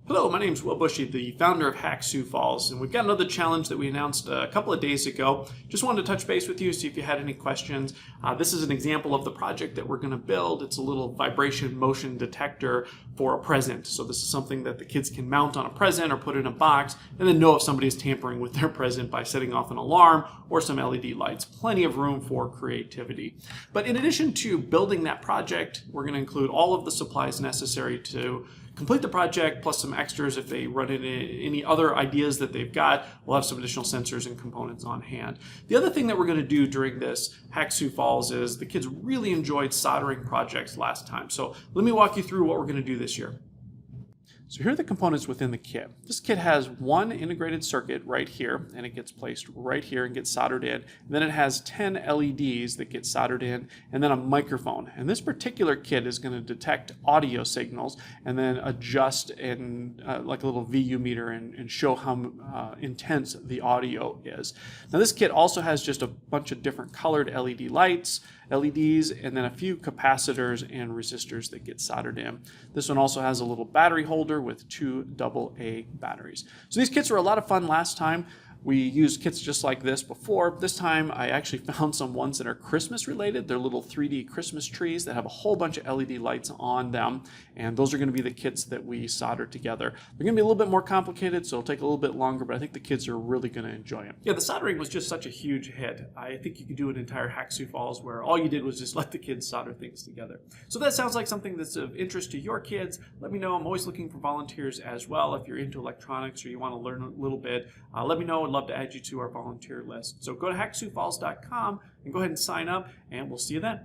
Hello, my name is Will Bushy, the founder of Hack Sioux Falls, and we've got another challenge that we announced a couple of days ago. Just wanted to touch base with you, see if you had any questions. This is an example of the project that we're going to build. It's a little vibration motion detector for a present. So this is something that the kids can mount on a present or put in a box and then know if somebody is tampering with their present by setting off an alarm or some LED lights. Plenty of room for creativity. But in addition to building that project, we're going to include all of the supplies necessary to complete the project, plus some extras if they run into any other ideas that they've got. We'll have some additional sensors and components on hand. The other thing that we're going to do during this Hack Sioux Falls is the kids really enjoyed soldering projects last time. So let me walk you through what we're going to do this year. So here are the components within the kit. This kit has one integrated circuit right here, and it gets placed right here and gets soldered in. And then it has 10 LEDs that get soldered in, and then a microphone. And this particular kit is going to detect audio signals and then adjust in like a little VU meter and show how intense the audio is. Now this kit also has just a bunch of different colored LED lights, LEDs, and then a few capacitors and resistors that get soldered in. This one also has a little battery holder with 2 AA batteries. So these kits were a lot of fun last time. We used kits just like this before. This time I actually found some ones that are Christmas related. They're little 3D Christmas trees that have a whole bunch of LED lights on them, and those are going to be the kits that we solder together. They're going to be a little bit more complicated, so it'll take a little bit longer, but I think the kids are really going to enjoy them. Yeah, the soldering was just such a huge hit. I think you could do an entire Hack Sioux Falls where all you did was just let the kids solder things together. So that sounds like something that's of interest to your kids. Let me know. I'm always looking for volunteers as well. If you're into electronics or you want to learn a little bit, let me know. I'd love to add you to our volunteer list. So go to hacksioufalls.com and go ahead and sign up, and we'll see you then.